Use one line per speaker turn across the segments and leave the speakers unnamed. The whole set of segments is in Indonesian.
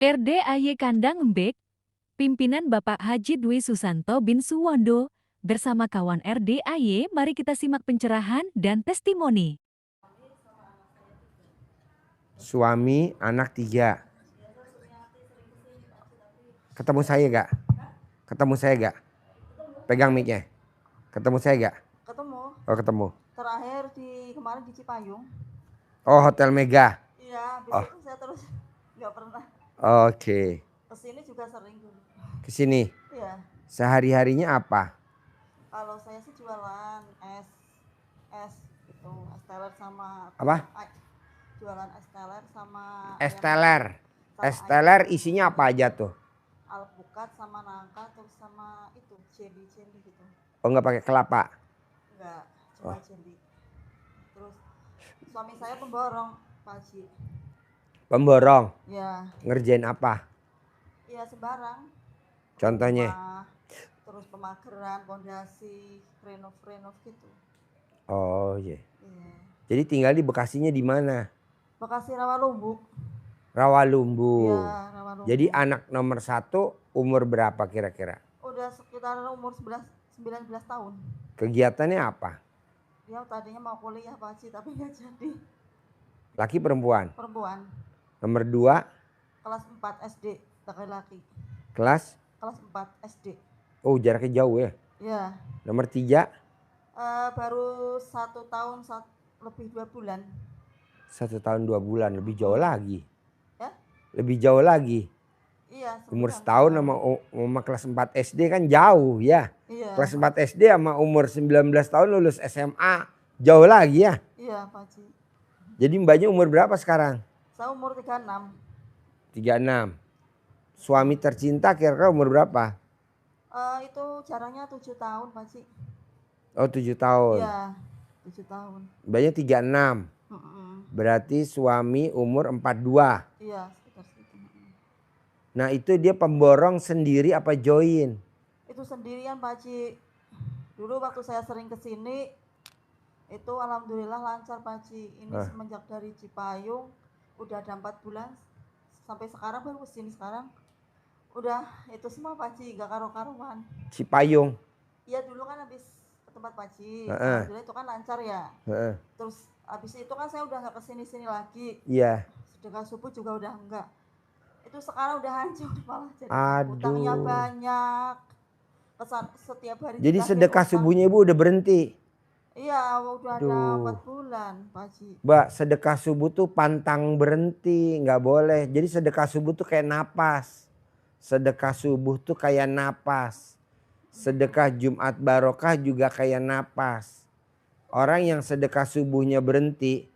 RDAY Kandang Embek, pimpinan Bapak Haji Dwi Susanto bin Suwondo, bersama kawan RDAY, mari kita simak pencerahan dan testimoni.
Suami, anak 3. Ketemu saya gak? Ketemu saya gak? Pegang mic-nya. Ketemu saya gak?
Ketemu.
Oh ketemu.
Terakhir kemarin di Cipayung.
Oh Hotel Mega.
Iya, habis
Oh.
itu saya terus nggak pernah.
Oke.
Kesini juga sering dulu.
Kesini.
Iya.
Sehari-harinya apa?
Kalau saya sih jualan es itu es teler sama
Apa?
Jualan es teler sama
Es teler. Es teler isinya apa aja tuh?
alpukat sama nangka terus sama itu jelly gitu.
Oh nggak pakai kelapa?
Enggak, cuma jelly. Terus suami saya pemborong, Pak Haji.
Pemborong?
Ya.
Ngerjain apa?
Iya sembarang.
Contohnya?
Rumah, terus pemageran, pondasi, renov gitu.
Oh iya.
Iya.
Jadi tinggal di Bekasinya di mana?
Bekasi Rawalumbu.
Rawalumbu.
Iya, Rawalumbu.
Jadi anak nomor 1 umur berapa kira-kira?
Udah sekitar umur 19 tahun.
Kegiatannya apa?
Dia tadinya mau kuliah Pak Haji tapi nggak jadi.
Laki perempuan?
Perempuan.
Nomor 2?
Kelas 4 SD, laki-laki.
Kelas
4 SD.
Oh jaraknya jauh ya?
Iya.
Nomor 3?
Baru 1 tahun lebih 2 bulan.
1 tahun 2 bulan, lebih jauh lagi.
Ya?
Lebih jauh lagi.
Iya.
Umur setahun sama kelas 4 SD kan jauh ya.
Iya.
Kelas 4 SD sama umur 19 tahun lulus SMA jauh lagi ya.
Iya Pak Haji.
Jadi mbaknya umur berapa sekarang?
Saya umur 36.
36. Suami tercinta kira-kira umur berapa?
Itu jaraknya 7 tahun Pak Haji.
Oh 7 tahun.
Iya 7 tahun.
Mbaknya 36. Berarti suami umur 42.
Iya sekitar segitu.
Nah itu dia pemborong sendiri apa join?
Itu sendirian Pak Haji. Dulu waktu saya sering kesini itu alhamdulillah lancar Pak Haji. Ini semenjak dari Cipayung udah ada 4 bulan sampai sekarang baru kesini sekarang. Udah itu semua Pak Haji, gak karu-karuan.
Cipayung?
Iya dulu kan habis ke tempat Pak Haji. Alhamdulillah itu kan lancar ya. Terus habis itu kan saya udah gak kesini-sini lagi.
Iya.
Sedekah subuh juga udah enggak. Itu sekarang udah hancur malah. Jadi utangnya banyak. Setiap hari.
Jadi sedekah subuhnya ibu udah berhenti?
Iya udah ada 4 bulan Pak Haji.
Mbak sedekah subuh tuh pantang berhenti, nggak boleh. Jadi sedekah subuh tuh kayak napas. Sedekah subuh tuh kayak napas. Sedekah Jumat Barokah juga kayak napas. Orang yang sedekah subuhnya berhenti,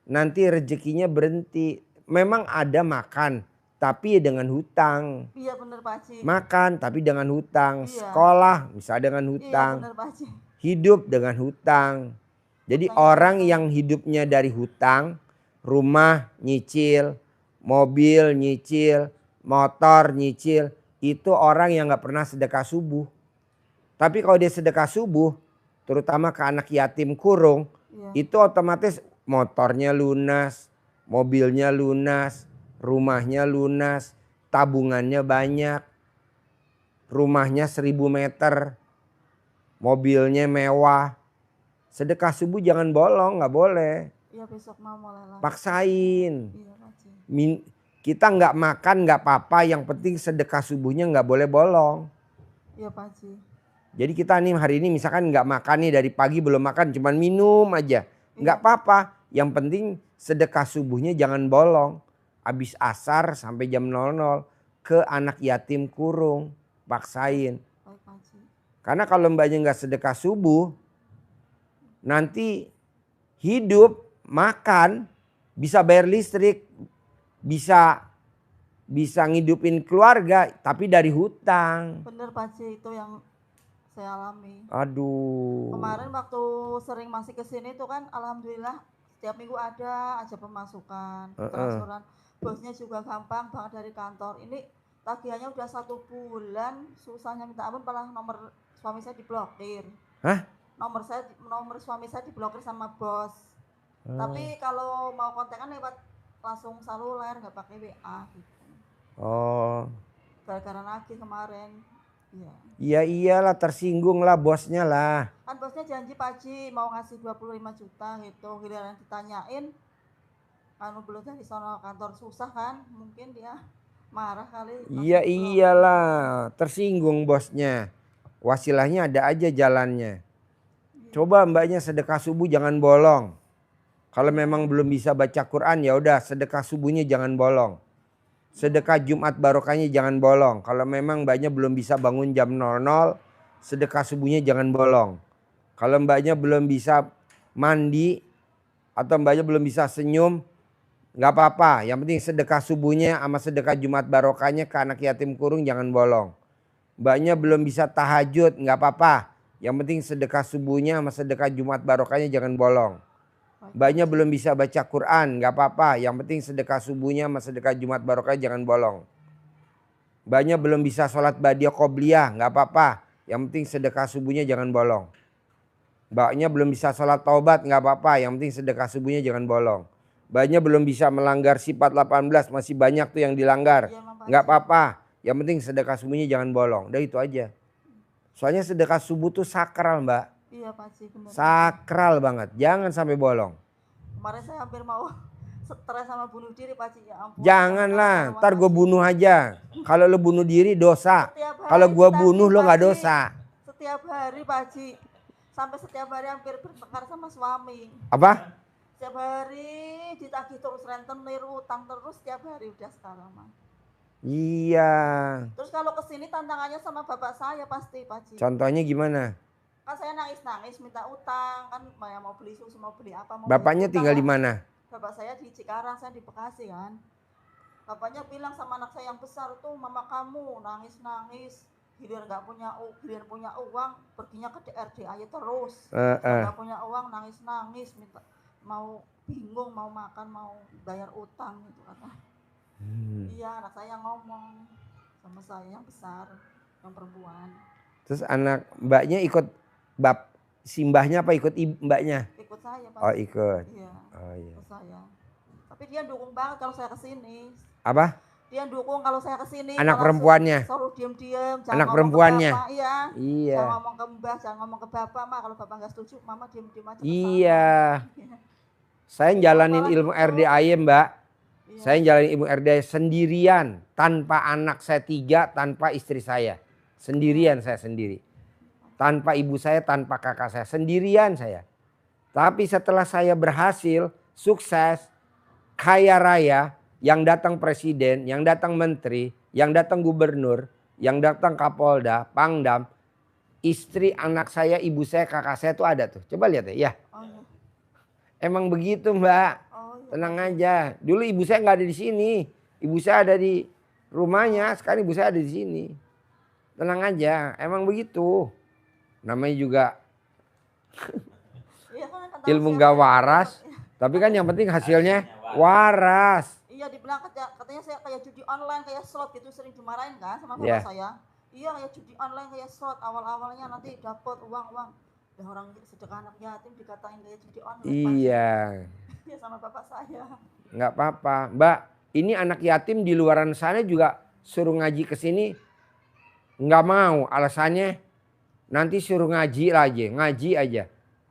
nanti rezekinya berhenti. Memang ada makan, tapi dengan hutang.
Iya bener Pak Haji.
Makan tapi dengan hutang.
Iya.
Sekolah misalnya dengan hutang.
Iya bener Pak Haji.
Hidup dengan hutang. Jadi orang yang hidupnya dari hutang, rumah nyicil, mobil nyicil, motor nyicil, itu orang yang gak pernah sedekah subuh. Tapi kalau dia sedekah subuh, terutama ke anak yatim kurung, itu otomatis motornya lunas, mobilnya lunas, rumahnya lunas, tabungannya banyak, rumahnya 1000 meter, mobilnya mewah. Sedekah subuh jangan bolong, nggak boleh.
Iya besok mau mulai lagi.
Paksain.
Iya Pak Haji.
Kita nggak makan nggak apa-apa, yang penting sedekah subuhnya nggak boleh bolong.
Iya Pak Haji.
Jadi kita nih hari ini misalkan nggak makan nih, dari pagi belum makan, cuman minum aja, nggak apa-apa. Yang penting sedekah subuhnya jangan bolong. Habis asar sampai jam 00 ke anak yatim kurung, paksain.
Baik Pak Haji.
Karena kalau mbaknya nggak sedekah subuh, nanti hidup, makan, bisa bayar listrik, bisa ngidupin keluarga, tapi dari hutang.
Bener Pak Haji, itu yang saya alami.
Aduh.
Kemarin waktu sering masih kesini tuh kan alhamdulillah setiap minggu ada aja pemasukan, transferan. Bosnya juga gampang banget dari kantor. Ini tagihannya udah 1 bulan, susahnya minta ampun, malah nomor suami saya diblokir.
Hah?
Nomor suami saya diblokir sama bos. Tapi kalau mau kontekan lewat langsung seluler, nggak pakai WA gitu.
Oh.
Gara-gara nagih kemarin. Iya.
Iya iyalah tersinggung lah bosnya lah.
Kan bosnya janji Pak Haji mau ngasih 25 juta gitu. Giliran ditanyain, anu belum dari sono kantor susah kan, mungkin dia marah kali.
Iya iyalah tersinggung bosnya. Wasilahnya ada aja jalannya. Coba mbaknya sedekah subuh jangan bolong. Kalau memang belum bisa baca Quran ya udah sedekah subuhnya jangan bolong. Sedekah Jumat barokahnya jangan bolong. Kalau memang mbaknya belum bisa bangun jam 00, sedekah subuhnya jangan bolong. Kalau mbaknya belum bisa mandi atau mbaknya belum bisa senyum, nggak apa-apa. Yang penting sedekah subuhnya sama sedekah Jumat barokahnya ke anak yatim kurung jangan bolong. Mbaknya belum bisa tahajud, nggak apa-apa. Yang penting sedekah subuhnya sama sedekah Jumat barokahnya jangan bolong. Mbaknya belum bisa baca Quran, nggak apa-apa. Yang penting sedekah subuhnya sama sedekah Jumat barokah jangan bolong. Mbaknya belum bisa sholat badiah qobliyah, nggak apa-apa. Yang penting sedekah subuhnya jangan bolong. Mbaknya belum bisa sholat taubat, nggak apa-apa. Yang penting sedekah subuhnya jangan bolong. Mbaknya belum bisa melanggar sifat 18, masih banyak tuh yang dilanggar. Nggak apa-apa. Yang penting sedekah subuhnya jangan bolong. Udah itu aja. Soalnya sedekah subuh tuh sakral mbak.
Iya Pak Haji benar.
Sakral banget, jangan sampai bolong.
Kemarin saya hampir mau stres sama bunuh diri Pak Haji, ya ampun.
Janganlah, ntar gue bunuh aja. Kalau lo bunuh diri dosa.
Setiap hari
Kalau gue
ditagih,
bunuh lo
Pak
nggak
Haji.
dosa.
Setiap hari Pak Haji. Sampai setiap hari hampir bertengkar sama suami.
Apa?
Setiap hari ditagih terus rentenir, utang terus setiap hari udah sekarang mah.
Iya.
Terus kalau kesini tantangannya sama bapak saya pasti Pak Haji.
Contohnya gimana?
Kan saya nangis-nangis minta utang, kan mau beli susu, mau beli apa, mau
Bapaknya
beli utang,
tinggal di
kan.
mana?
Bapak saya di Cikarang, saya di Bekasi kan. Bapaknya bilang sama anak saya yang besar tuh, mama kamu nangis-nangis, giliran punya uang, perginya ke DRD terus. Nggak punya uang, nangis-nangis, minta mau bingung, mau makan, mau bayar utang gitu kata. Iya, anak saya ngomong sama saya yang besar, yang perempuan.
Terus anak mbaknya ikut simbahnya apa ikut mbaknya?
Ikut saya Pak.
Oh ikut.
Iya.
Oh iya.
Ikut saya. Tapi dia dukung banget kalau saya kesini.
Apa?
Dia dukung kalau saya kesini.
Anak perempuannya?
Suruh diem-diem.
Anak perempuannya?
Ke bapak, iya.
Iya.
Jangan ngomong ke mbah, jangan ngomong ke bapak mah. Kalau bapak nggak setuju, mama diem-diem aja.
Iya. Saya jalanin ilmu RDAY mbak.
Iya.
Saya jalanin ilmu RDAY sendirian. Tanpa anak saya 3, tanpa istri saya. Sendirian saya sendiri. Tanpa ibu saya, tanpa kakak saya. Sendirian saya. Tapi setelah saya berhasil, sukses, kaya raya, yang datang presiden, yang datang menteri, yang datang gubernur, yang datang kapolda, pangdam, istri, anak saya, ibu saya, kakak saya tuh ada tuh. Coba lihat ya.
Oh, iya.
Emang begitu mbak.
Oh, iya.
Tenang aja. Dulu ibu saya nggak ada di sini. Ibu saya ada di rumahnya. Sekarang ibu saya ada di sini. Tenang aja. Emang begitu. Namanya juga
Iya, kan
ilmu gak waras. Tapi kan yang penting hasilnya waras.
Iya, dibilang katanya saya kayak judi online, kayak slot gitu, sering dimarahin kan sama bapak
Yeah.
saya. Iya, kayak judi online, kayak slot, awal-awalnya nanti dapat uang. Dan orang sedekah anak yatim dikatain kayak judi online.
Iya.
Iya, sama bapak saya.
Nggak apa-apa. Mbak, ini anak yatim di luaran sana juga suruh ngaji ke sini nggak mau. Alasannya nanti suruh ngaji aja.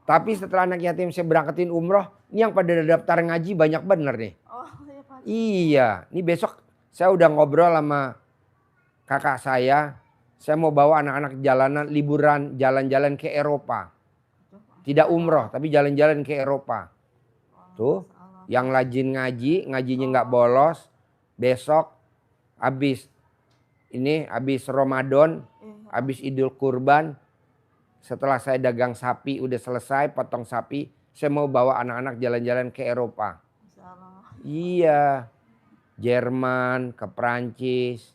Tapi setelah anak yatim saya berangkatin umroh, ini yang pada daftar ngaji banyak bener nih.
Oh, iya Pak.
Iya, ini besok saya udah ngobrol sama kakak saya. Saya mau bawa anak-anak jalanan liburan jalan-jalan ke Eropa. Tidak umroh tapi jalan-jalan ke Eropa. Tuh, yang rajin ngajinya nggak bolos. Besok habis Ramadan, habis Idul Kurban. Setelah saya dagang sapi udah selesai potong sapi, saya mau bawa anak-anak jalan-jalan ke Eropa. Iya, Jerman, ke Prancis.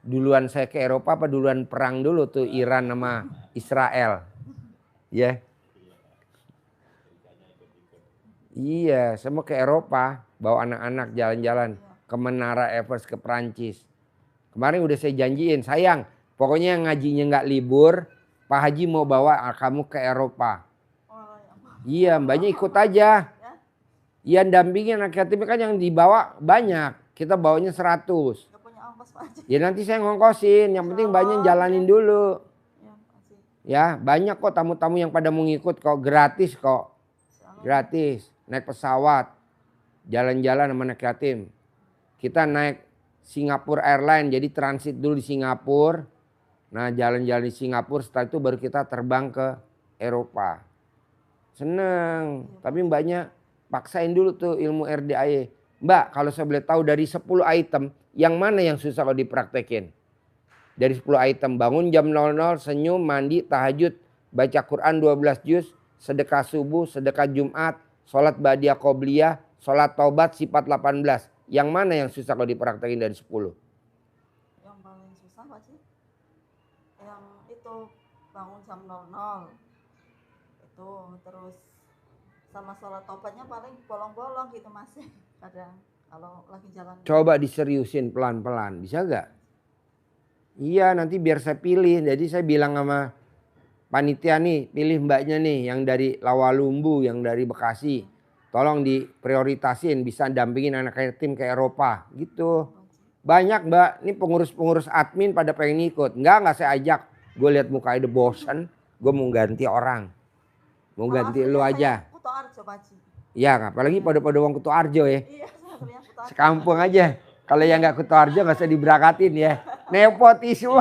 Duluan saya ke Eropa apa duluan perang dulu tuh Iran sama Israel. Ya. Iya, saya mau ke Eropa, bawa anak-anak jalan-jalan ke Menara Everest ke Prancis. Kemarin udah saya janjiin, sayang, pokoknya yang ngajinya nggak libur, Pak Haji mau bawa kamu ke Eropa. Iya, mbaknya ikut aja. Iya, dampingin anak yatim kan yang dibawa banyak. kita bawanya 100.
Nggak punya ongkos Pak Haji.
Ya nanti saya ngongkosin, yang penting banyak jalanin dulu.
Ya Pak Haji.
Ya banyak kok tamu-tamu yang pada mau ngikut kok, gratis kok.
Insyaallah.
Gratis, naik pesawat, jalan-jalan sama anak yatim. Kita naik Singapore Airlines, jadi transit dulu di Singapura. Nah jalan-jalan di Singapura, setelah itu baru kita terbang ke Eropa. Seneng, tapi mbaknya paksain dulu tuh ilmu RDAY. Mbak, kalau saya boleh tahu dari 10 item, yang mana yang susah kalau dipraktekin? Dari 10 item, bangun jam 00, senyum, mandi, tahajud, baca Quran 12 juz, sedekah subuh, sedekah Jumat, sholat ba'diyah qobliyah, sholat taubat sifat 18. Yang mana yang susah kalau dipraktekin dari 10?
Yang paling susah Pak Haji, yang itu bangun jam 00 itu, terus sama sholat tobatnya paling bolong-bolong gitu masih kadang kalau lagi jalan.
Coba diseriusin pelan-pelan, bisa gak? Iya nanti biar saya pilih, jadi saya bilang sama panitia nih, pilih mbaknya nih yang dari Lawalumbu, yang dari Bekasi. Tolong diprioritasin, bisa dampingin anak yatim ke Eropa gitu. Banyak mbak, ini pengurus-pengurus admin pada pengen ikut. Enggak saya ajak. Gue lihat muka udah bosan, gue mau ganti orang. Mau ganti lu aja.
Kuto Arjo Pak Haji.
Iya, apalagi pada uang Kuto Arjo ya.
Iya, sebenarnya Kuto Arjo.
Sekampung aja. Kalau yang nggak Kuto Arjo nggak usah diberakatin ya. Nepotisme.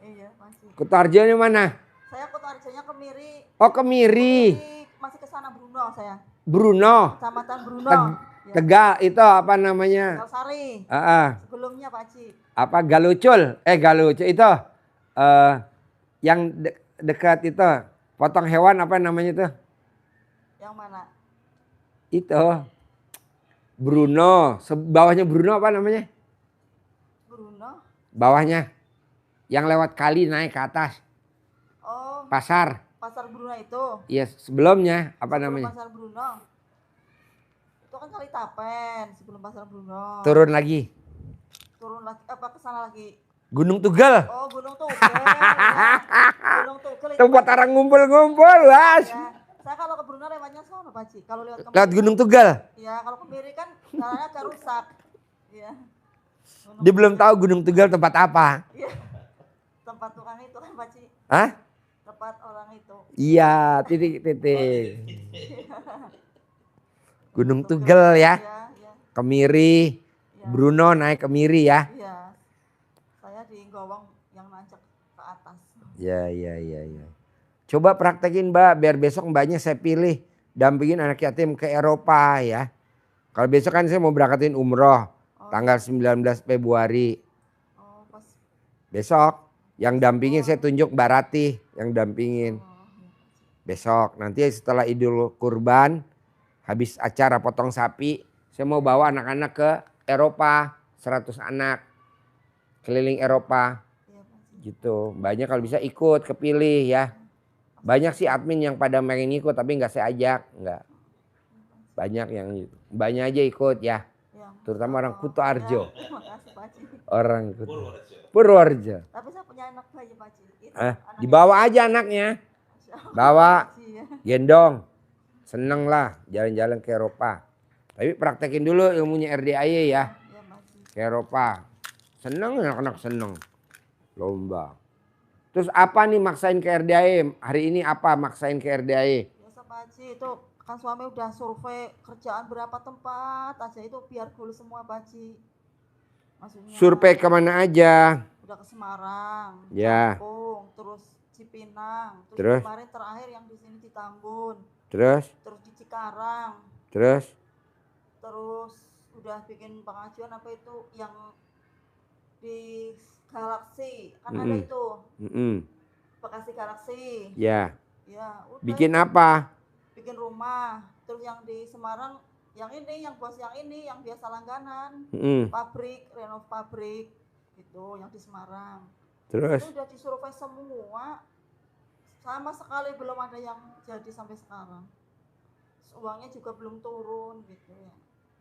Iya, Pak Haji.
Kuto Arjo ini mana?
Saya Kuto Arjonya Kemiri.
Oh Kemiri.
Masih ke sana Bruno saya.
Bruno.
Kecamatan Bruno. Ya.
Tegal itu apa namanya?
Tegalsari. Sebelumnya Pak Haji.
Apa Galucul? Galucul itu yang dekat itu potong hewan apa namanya itu?
Yang mana?
Itu Bruno. Bawahnya Bruno apa namanya?
Bruno.
Bawahnya yang lewat kali naik ke atas.
Oh.
Pasar.
Pasar Bruno itu.
Iya sebelumnya apa
Sebelum
namanya?
Pasar Bruno. Itu kan Kali Tapen sebelum Pasar Bruno.
Turun lagi.
Turun lagi apa ke sana lagi?
Gunung Tugal.
Oh, Gunung Tugal. Ya. Gunung Tugal itu.
Tempat orang ngumpul-ngumpul, Mas.
Ya. Saya kalau ke Bruno lewatnya sono, Pak Haji. Kalau lewat
Lewat Gunung Tugal.
ya, kalau ke Miri kan jalannya agak rusak. Iya.
Dia belum tahu Gunung Tugal tempat apa.
Iya. Tempat tukang itu kan, Pak Haji.
Hah?
Tempat orang itu.
Iya, titik-titik. Gunung Tugal ya.
Iya, iya.
Kemiri.
Iya.
Bruno naik ke Miri ya.
Iya. Saya di Gowong yang nancep ke atas.
Ya. Coba praktekin Mbak, biar besok Mbaknya saya pilih dampingin anak yatim ke Eropa ya. Kalau besok kan saya mau berangkatin umroh tanggal 19 Februari.
Oh, pas.
Besok yang dampingin saya tunjuk Mbak Ratih yang dampingin. Besok nanti setelah Idul Kurban habis acara potong sapi saya mau bawa anak-anak ke Eropa 100 anak keliling Eropa.
Iya, Pak Haji.
Gitu. Banyak kalau bisa ikut kepilih ya. Banyak sih admin yang pada pengen ikut tapi nggak saya ajak, nggak. Banyak yang banyak aja ikut ya.
Yang
Terutama orang Kuto Arjo.
Ya, terima kasih Pak Haji.
Orang Kuto. Purworejo.
Tapi saya punya anak bayi Pak Haji. Itu anaknya
Dibawa aja anaknya.
Masya Allah,
Bawa,
Pak Haji, ya.
gendong. Seneng lah jalan-jalan ke Eropa. Tapi praktekin dulu ilmunya RDAY ya.
Iya, Pak Haji.
Ke Eropa. Seneng anak-anak seneng. Lomba. Terus apa nih maksain ke RDAY? Hari ini apa maksain ke RDAY?
Biasa Pak Haji, itu kan suami udah survei kerjaan berapa tempat aja itu biar full semua Pak Haji. Maksudnya
Survei kemana aja?
udah ke Semarang,
Ya.
Lampung, terus Cipinang,
Terus?
kemarin terakhir yang di sini di Tambun,
Terus?
terus di Cikarang,
Terus?
terus udah bikin pengajuan apa itu yang di Galaksi kan ada
Mm-mm.
itu Bekasi Galaksi.
Ya.
Ya, udah
Bikin apa?
bikin rumah. Terus yang di Semarang yang ini, yang bos yang ini, yang biasa langganan, pabrik, renov pabrik gitu, yang di Semarang.
Terus?
Itu udah disurvei semua, sama sekali belum ada yang jadi sampai sekarang. Uangnya juga belum turun gitu ya.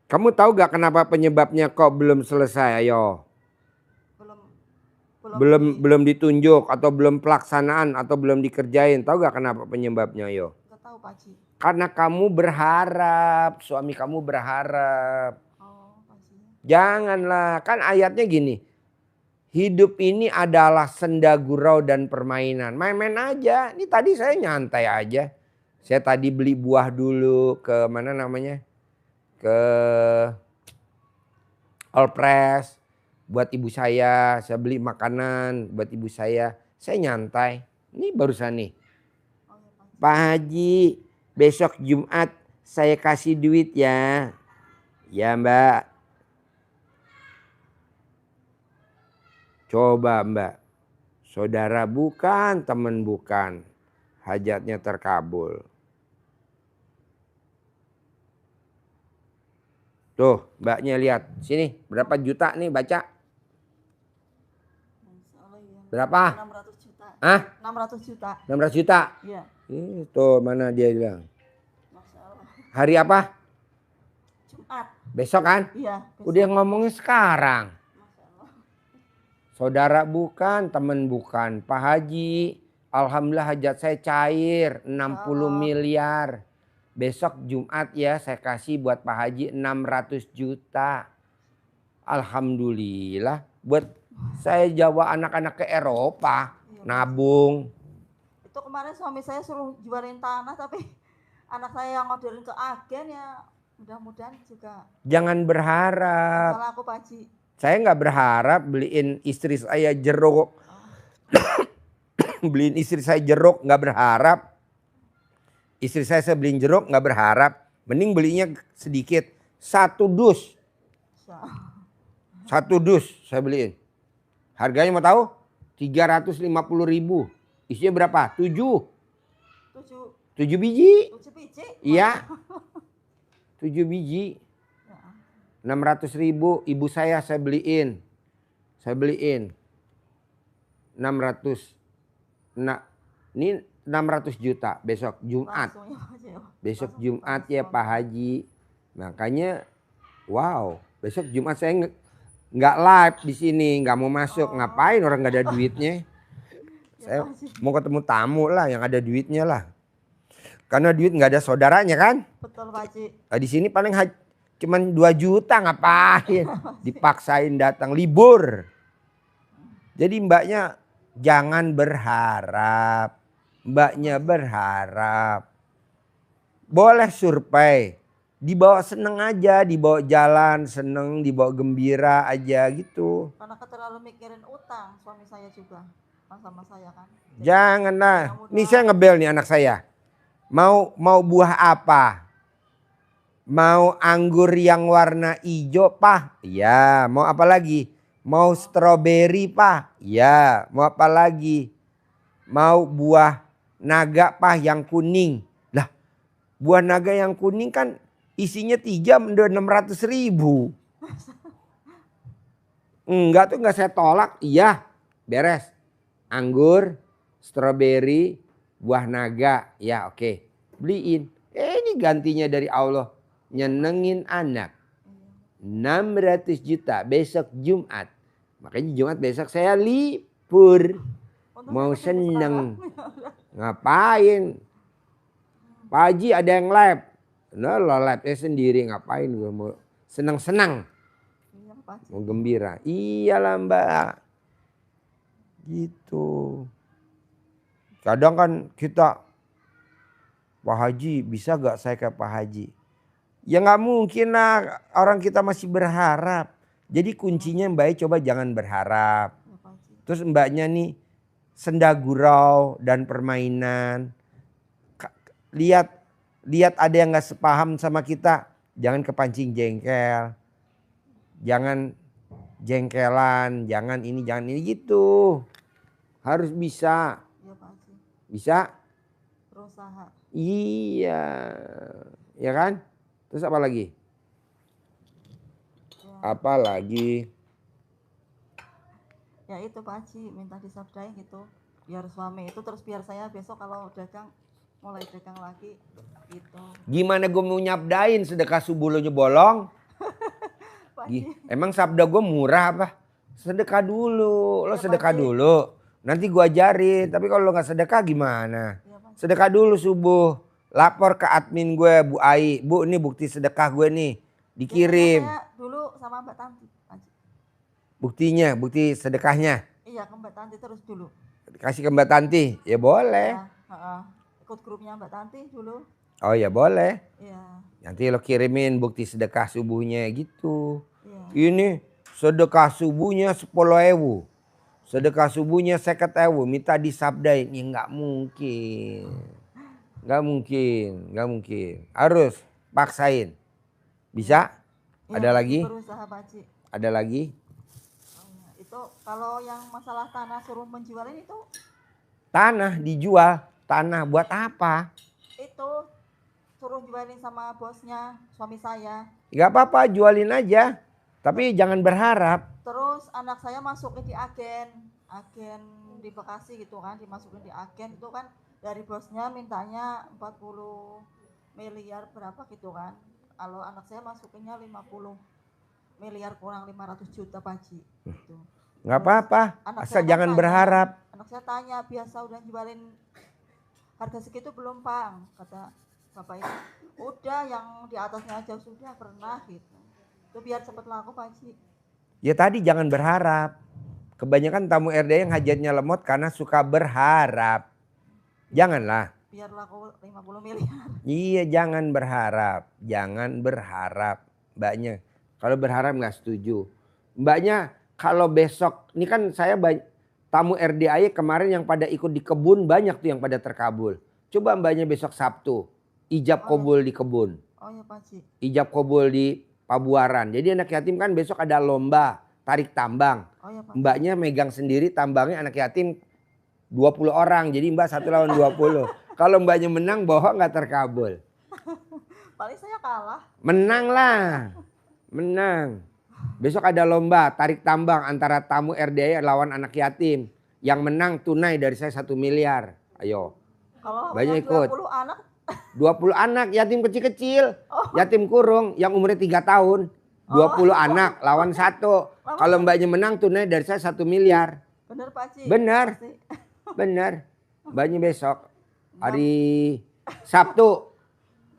Kamu tahu gak kenapa penyebabnya kok belum selesai? Ayo. Belum ditunjuk atau belum pelaksanaan atau belum dikerjain. Tahu gak kenapa penyebabnya? Ayo.
Nggak tahu Pak Haji.
Karena kamu berharap, suami kamu berharap.
Oh, Pak Haji.
Janganlah, kan ayatnya gini. Hidup ini adalah senda gurau dan permainan. Main-main aja. Ini tadi saya nyantai aja. Saya tadi beli buah dulu ke mana namanya? Ke All Press buat ibu saya. Saya beli makanan buat ibu saya. Saya nyantai. Ini barusan nih.
Oh ya Pak Haji.
Pak Haji, besok Jumat saya kasih duit ya. Ya Mbak. Coba Mbak, saudara bukan, teman bukan, hajatnya terkabul. Tuh Mbaknya lihat, sini berapa juta nih baca?
Masya Allah, ya.
Berapa?
600 juta.
Hah?
600 juta.
600 juta?
Iya.
Itu mana dia bilang.
Masya Allah.
Hari apa?
Jumat.
Besok kan?
Iya. besok.
Udah ngomongnya sekarang.
Masya Allah.
Saudara bukan, teman bukan. Pak Haji, alhamdulillah hajat saya cair 60 miliar. Besok Jumat ya saya kasih buat Pak Haji 600 juta. Alhamdulillah. Buat saya Jawa anak-anak ke Eropa.
Iya,
Nabung.
Itu kemarin suami saya suruh jualin tanah tapi anak saya yang orderin ke agen ya mudah-mudahan juga.
Jangan berharap.
Salah aku Pak Haji.
Saya nggak berharap beliin istri saya jeruk. Beliin istri saya jeruk nggak berharap. Istri saya beliin jeruk nggak berharap. Mending belinya sedikit. 1 dus.
Masya Allah.
1 dus saya beliin. Harganya mau tahu? 350.000. Isinya berapa? 7. 7 biji.
7 biji.
Iya. 7 biji.
Ya.
600.000 ibu saya beliin. Saya beliin. 600. Nah, ini 600 juta besok Jumat.
Langsung ya, Pak Haji.
Besok
Langsung
Jumat ya
ditransfer.
Pak Haji. Makanya wow, besok Jumat saya nggak live di sini, nggak mau masuk. Ngapain orang nggak ada duitnya? Saya
Pak Haji.
mau ketemu tamu lah yang ada duitnya lah. Karena duit nggak ada saudaranya kan?
Betul Pak Haji.
Nah, di sini paling cuman 2 juta ngapain? Dipaksain datang libur. Jadi mbaknya jangan berharap. Mbaknya berharap. Boleh survei. Dibawa seneng aja, dibawa jalan seneng, dibawa gembira aja gitu.
Karena terlalu mikirin utang suami saya juga sama saya kan. Jadi,
Janganlah.
mudah-mudahan-
Nih saya ngebel nih anak saya. Mau buah apa? Mau anggur yang warna hijau, Pak? Iya. Mau apa lagi? Mau stroberi, Pak? Iya. Mau apa lagi? Mau buah naga, Pak, yang kuning. Lah, buah naga yang kuning kan isinya 3 udah 600.000. Enggak tuh enggak saya tolak. Iya, beres. Anggur, stroberi, buah naga. Ya oke. Beliin. Ini gantinya dari Allah. Nyenengin anak. 600 juta besok Jumat. Makanya Jumat besok saya libur.
Untung
Mau
saya kesini
seneng.
sekarang.
Ngapain? Pak Haji ada yang live. Nah lo live sendiri ngapain gue mau senang-senang.
Iya Pak Haji.
Mau gembira. Iyalah Mbak. Gitu. Kadang kan kita, Pak Haji bisa gak saya ke Pak Haji? Ya gak mungkin lah, orang kita masih berharap. Jadi kuncinya Mbak coba jangan berharap.
Ya, Pak Haji.
Terus Mbaknya nih senda gurau dan permainan. Lihat ada yang gak sepaham sama kita. Jangan kepancing jengkel. Jangan jengkelan, jangan ini gitu. Harus bisa.
Iya Pak Haji.
Bisa?
Berusaha.
Iya. Ya kan? Terus apa lagi?
Ya.
Apa lagi?
Ya itu Pak Haji minta disabdain gitu. Biar suami itu terus biar saya besok kalau dagang mulai dagang lagi gitu.
Gimana gue mau nyabdain sedekah subuh lo bolong?
Pak Haji.
Emang sabda gue murah apa? Sedekah dulu. Lo
Ya,
sedekah
Pak Haji.
dulu. Nanti gue ajarin. Tapi kalau lo gak sedekah gimana?
Ya, Pak Haji.
Sedekah dulu subuh. Lapor ke admin gue Bu Ai. Bu ini bukti sedekah gue nih. Dikirim.
Biasanya saya dulu dulu sama Mbak Tanti, Pak Haji.
Buktinya, bukti sedekahnya.
Iya, ke Mbak Tanti terus dulu.
Kasih ke Mbak Tanti, ya boleh.
Ya, ikut grupnya Mbak Tanti dulu.
Oh ya boleh.
Iya.
Nanti lo kirimin bukti sedekah subuhnya gitu.
Iya.
Ini sedekah subuhnya 10.000. Sedekah subuhnya 50.000. Minta disabdain. Ya nggak mungkin. Nggak mungkin. Nggak mungkin. Harus paksain. Bisa?
Ya,
Ada lagi?
berusaha, Pak Haji.
Ada lagi?
Oh, ya. Itu kalau yang masalah tanah suruh menjualin itu?
Tanah dijual. Tanah buat apa?
Itu suruh jualin sama bosnya, suami saya.
Gak apa-apa, jualin aja. Tapi jangan berharap.
Terus anak saya masukin di agen di Bekasi gitu kan, dimasukin di agen itu kan dari bosnya mintanya 40 miliar berapa gitu kan. Kalau anak saya masukinnya 50 miliar kurang 500 juta Pak Haji gitu.
Gak apa-apa, asal jangan berharap.
Anak saya tanya, biasa udah jualin harga segitu belum Pak? Kata bapak itu, udah yang di atasnya aja sudah pernah gitu. Itu biar cepet laku Pak Haji.
Ya tadi jangan berharap. Kebanyakan tamu RD yang hajatnya lemot karena suka berharap. Janganlah.
Biar laku 50 miliar.
Iya jangan berharap. Jangan berharap. Mbaknya. Kalau berharap nggak setuju. Mbaknya kalau besok. Ini kan saya tamu RDAY kemarin yang pada ikut di kebun. Banyak tuh yang pada terkabul. Coba mbaknya besok Sabtu. Ijab kabul di kebun.
Oh ya Pak Haji.
Ijab kabul di Pabuaran. Jadi anak yatim kan besok ada lomba tarik tambang.
Oh ya Pak.
Mbaknya megang sendiri tambangnya anak yatim 20 orang. Jadi mbak 1 lawan 20. Kalau mbaknya menang bohong nggak terkabul.
Paling saya kalah.
Menang lah. Menang. Besok ada lomba tarik tambang antara tamu RDAY lawan anak yatim. Yang menang tunai dari saya 1 miliar. Ayo.
Kalau
Banyak
yang
ikut.
20 anak.
20 anak yatim kecil-kecil. Yatim kurung yang umurnya 3 tahun. 20 anak lawan 1. Kalau mbaknya menang tunai dari saya 1 miliar.
Bener Pak Haji.
Bener.
Pasti.
Bener. Mbaknya besok. Hari Sabtu.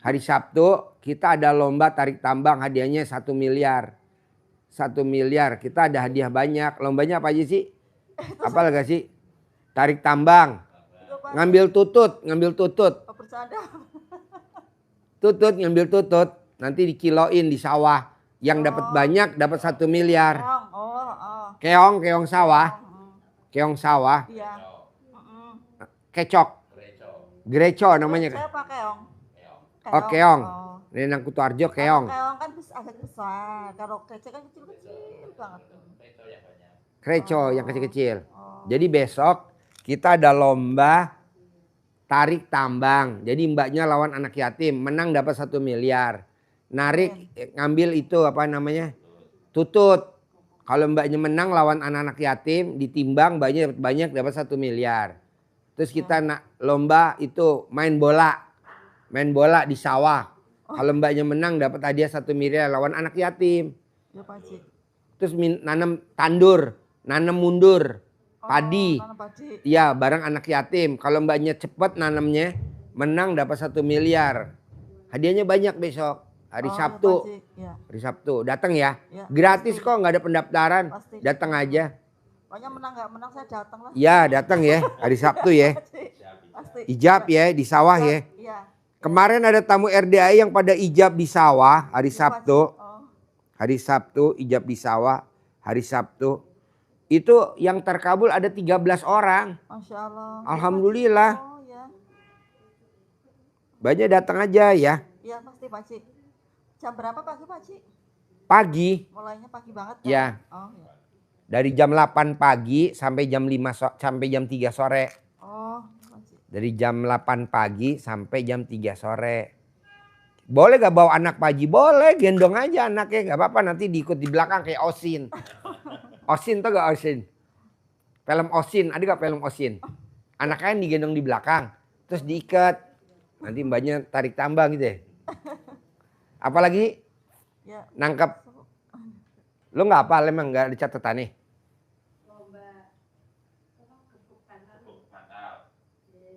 Hari Sabtu kita ada lomba tarik tambang hadiahnya 1 miliar. 1 miliar. Kita ada hadiah banyak. Lombanya apa aja sih? Apa lagi sih? Tarik tambang. Ngambil tutut. Ngambil tutut.
Oh, bercanda.
Tutut ngambil tutut. Nanti dikiloin di sawah. Yang dapat banyak dapat 1 miliar.
Keong. Oh.
Keong, keong sawah. Keong sawah.
Iya.
Kecok. Greco namanya.
Saya pakai keong.
Oh keong.
Oh.
Nenang Kutoarjo keong.
Keong kan agak besar. Kalau kece kan kecil-kecil banget.
Kreco yang kecil-kecil.
Oh.
Jadi besok kita ada lomba tarik tambang. Jadi mbaknya lawan anak yatim. Menang dapat 1 miliar. Narik ngambil itu apa namanya? Tutut. Kalau mbaknya menang lawan anak-anak yatim. Ditimbang banyak dapat 1 miliar. Terus kita lomba itu main bola. Main bola di sawah. Kalau mbaknya menang dapat hadiah 1 miliar lawan anak yatim.
Ya Pak Haji.
Terus nanam tandur. Nanam mundur. Padi.
Tanam padi.
Iya bareng anak yatim. Kalau mbaknya cepet nanamnya. Menang dapat 1 miliar. Hadiahnya banyak besok. Hari Sabtu.
Ya.
Hari Sabtu. Datang ya.
Ya,
Gratis
pasti.
kok nggak ada pendaftaran.
Pasti.
Datang aja.
Pokoknya menang nggak menang saya datang lah.
Ya datang ya. Hari Sabtu ya.
Pasti.
Ijab ya di sawah ya.
Iya.
Kemarin ada tamu RDAY yang pada ijab di sawah hari Sabtu.
Oh.
Hari Sabtu ijab di sawah. Hari Sabtu. Itu yang terkabul ada 13 orang.
Masya Allah.
Alhamdulillah.
Oh ya.
Banyak datang aja ya.
Iya pasti Pak Haji. Jam berapa pagi Pak Haji?
Pagi.
Mulainya pagi banget kan?
Ya.
Oh ya.
Dari jam 8 pagi sampai jam 5 sampai jam 3 sore.
Oh Pak Haji.
Dari jam 8 pagi sampai jam 3 sore. Boleh gak bawa anak Pak Haji? Boleh, gendong aja anaknya. Gak apa-apa nanti diikut di belakang kayak Osin. Osin tau gak Osin? Film Osin, ada gak film Osin? Anaknya digendong di belakang. Terus diikat. Nanti mbaknya tarik tambang gitu ya. Apalagi
Ya.
nangkep. Lo gak apa emang gak ada catatannya?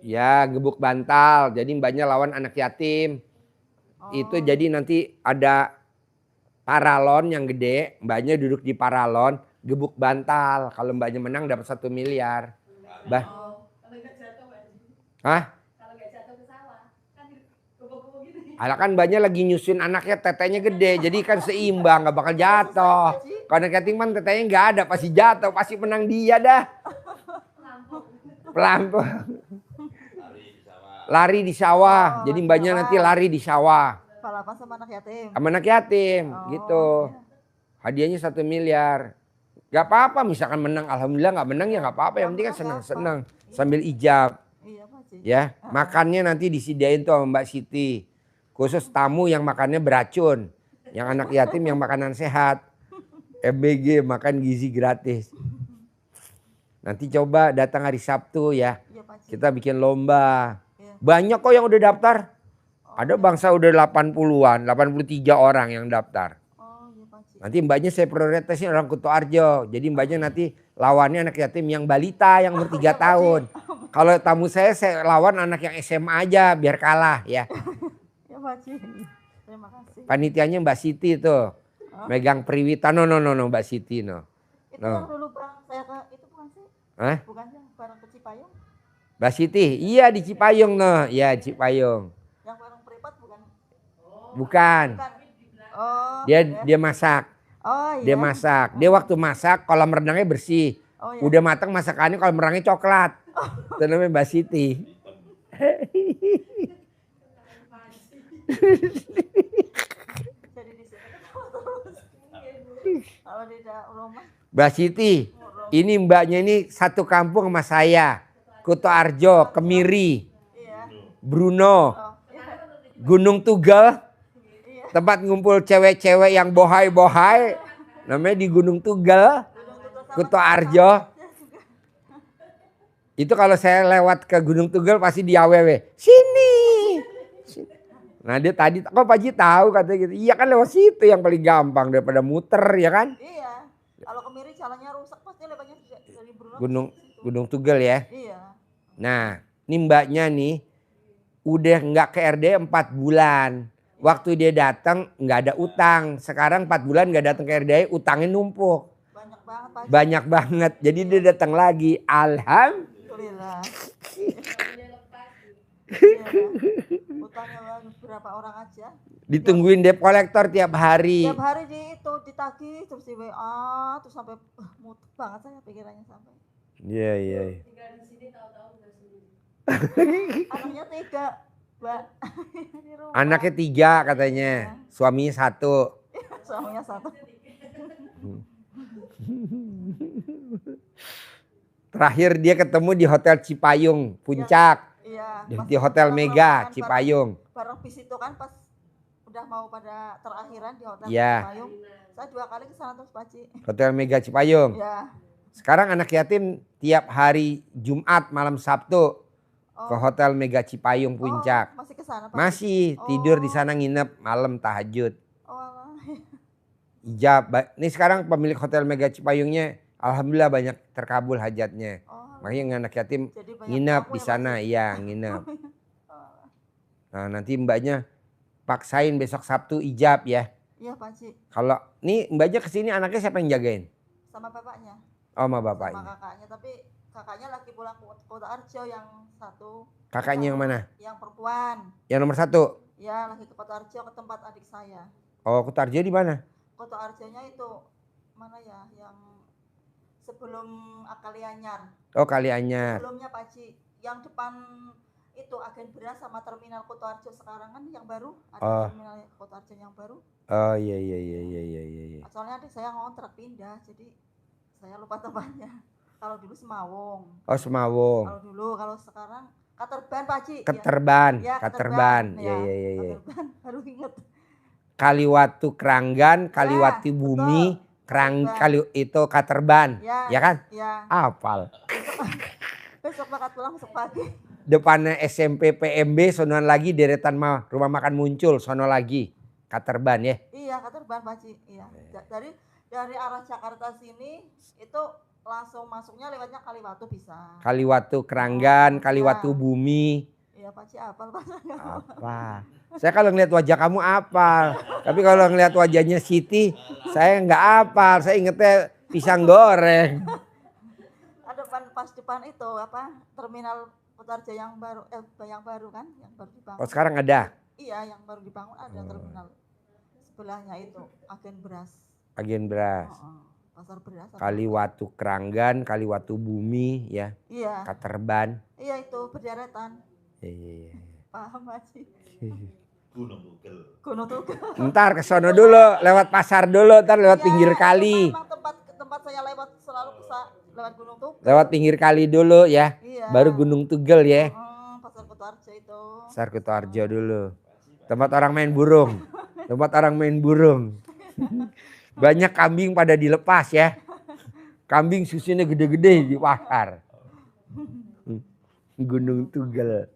Ya gebuk bantal. Jadi mbaknya lawan anak yatim.
Oh.
Itu jadi nanti ada paralon yang gede, mbaknya duduk di paralon, gebuk bantal. Kalau mbaknya menang dapat 1 miliar. Bah. Hah? Alah kan mbaknya lagi nyusun anaknya, tetenya gede, jadi kan seimbang, nggak bakal jatuh. Kalau anak yatim kan tetenya nggak ada, pasti jatuh, pasti menang dia dah. Pelampung. Lari di sawah, jadi mbaknya nanti lari di sawah.
Balapan sama anak yatim.
Sama anak yatim, gitu.
Iya.
Hadiahnya 1 miliar. Gak apa-apa, misalkan menang, alhamdulillah nggak menang ya nggak apa-apa. Yang penting kan senang-senang sambil ijab.
Iya Pak Haji.
Ya, makannya nanti disediain tuh sama Mbak Siti. Khusus tamu yang makannya beracun. Yang anak yatim yang makanan sehat. MBG, makan gizi gratis. Nanti coba datang hari Sabtu ya.
Iya Pak Haji.
Kita bikin lomba.
Iya.
Banyak kok yang udah daftar. Ada bangsa udah 80-an, 83 orang yang daftar.
Oh iya Pak Haji.
Nanti mbaknya saya prioritasin orang Kutu Arjo. Jadi mbaknya nanti lawannya anak yatim yang balita yang umur 3 tahun. Kalau tamu saya lawan anak yang SMA aja biar kalah ya.
Ya Pak Haji. Terima kasih.
Panitianya Mbak Siti tuh. Megang Priwita. No, Mbak Siti no.
Itu yang dulu Bang saya ke itu bukan sih?
Hah?
Bukan yang bareng ke Cipayung?
Mbak Siti, iya di Cipayung no. Ya Cipayung.
Yang bareng Pripat bukan?
Bukan.
Bukan. Oh.
Dia masak.
Oh iya.
Dia masak. Dia waktu masak kolam renangnya bersih.
Oh iya.
Udah matang masakannya kolam renangnya coklat. Itu namanya Mbak Siti.
Jadi di sini terus. Kalau di rumah.
Mbak Siti, ini mbaknya ini satu kampung sama saya. Kutu Arjo, Kemiri,
Iya.
Bruno,
Oh iya.
Gunung Tugal. Tempat ngumpul cewek-cewek yang bohai-bohai. Namanya di Gunung Tugal, Kutu Arjo. Itu kalau saya lewat ke Gunung Tugal pasti di AWW. Sini. Nah dia tadi, kok Pak Haji tahu katanya gitu. Iya kan lewat situ yang paling gampang daripada muter ya kan.
Iya. Kalau Kemiri jalannya rusak pasti lewatnya dari Bruno.
Gunung Tugal ya.
Iya.
Nah ini mbaknya nih udah nggak ke RD 4 bulan. Waktu dia datang nggak ada utang. Sekarang 4 bulan nggak datang ke RD, utangnya numpuk.
Banyak banget Pak Haji.
Banyak banget. Jadi dia datang lagi.
Alhamdulillah. Iya. Utangnya berapa orang aja?
Ditungguin debt collector tiap hari.
Tiap hari itu ditagih terus di WA terus sampai mutek banget saya pikirannya sampai.
Iya.
Anaknya 3, Mbak. Di rumah.
Anaknya 3 katanya. Suaminya 1.
Suaminya 1.
Terakhir dia ketemu di Hotel Cipayung, Puncak.
Iya.
Di Hotel Mega, Cipayung.
Bareng bis itu kan pas udah mau pada terakhiran di Hotel
Iya.
Cipayung. Saya 2 kali ke sana terus Pak Haji.
Hotel Mega Cipayung.
Iya.
Sekarang anak yatim tiap hari Jumat malam Sabtu ke Hotel Mega Cipayung Puncak.
Masih ke sana Pak Haji?
Masih tidur di sana nginep malam tahajud.
Oh alah.
Ijab. Ini sekarang pemilik Hotel Mega Cipayungnya alhamdulillah banyak terkabul hajatnya. Makanya anak yatim
Jadi banyak
nginep
tamu
di
ya,
sana,
Pak Haji?
iya nginep. Nah nanti mbaknya paksain besok Sabtu ijab ya.
Iya Pak Haji.
Kalau nih mbaknya kesini anaknya siapa yang jagain?
Sama bapaknya.
Oh sama
Sama
bapaknya.
kakaknya. Tapi kakaknya lagi pulang ke Kota Arjo yang 1.
Kakaknya yang mana?
Yang perempuan.
Yang nomor 1?
Ya lagi ke Kota Arjo ke tempat adik saya.
Oh Kutarjo di mana?
Kota Arjonya itu mana ya? Yang sebelum Akalianyar.
Oh Kalianyar.
Sebelumnya Pak Haji. Yang depan itu agen beras sama terminal Kota Arjo sekarang kan yang baru. Ada terminal Kota Arjo yang baru.
Oh iya.
Soalnya adik saya ngontrak pindah. Jadi saya lupa tempatnya. Kalau dulu Semawung.
Oh Semawung.
Kalau dulu, kalau sekarang Katerban Pak Haji.
Keterban.
Ya,
Katerban.
Ya,
Iya.
Katerban, baru inget.
Kaliwatu Keranggan, Kaliwatu
Ya,
Bumi,
betul.
Kali itu Katerban. Ya kan?
Ya.
Hafal.
Besok berangkat pulang besok pagi.
Depannya SMP PMB, sonoan lagi deretan rumah makan muncul, sono lagi. Katerban ya.
Iya, Katerban Pak Haji. Iya. Dari arah Jakarta sini itu langsung masuknya lewatnya Kaliwatu bisa.
Kaliwatu Keranggan, Kaliwatu Bumi.
Iya Pak Haji, hafal Pak.
Apa? Saya kalau ngeliat wajah kamu apal. Tapi kalau ngeliat wajahnya Siti, saya nggak apal. Saya ingetnya pisang goreng.
Pas depan itu apa terminal Kutarja yang baru kan, yang baru dibangun.
Oh sekarang ada?
Iya, yang baru dibangun ada terminal. Sebelahnya itu agen beras.
Agen beras.
Pasar beras.
Kaliwatu Keranggan, Kaliwatu Bumi ya.
Iya.
Katerban.
Iya itu berderetan.
Iya.
Paham Haji.
Gunung Tugel.
Gunung Tugel.
Ntar ke sono dulu, lewat pasar dulu, ntar lewat pinggir kali.
Memang tempat saya lewat selalu lewat Gunung Tugel.
Lewat pinggir kali dulu ya.
Iya.
Baru Gunung Tugel ya.
Pasar Kutarja itu.
Pasar Kutarja dulu. Tempat orang main burung. Tempat orang main burung. Banyak kambing pada dilepas ya. Kambing susunya gede-gede di pasar. Gunung Tugel.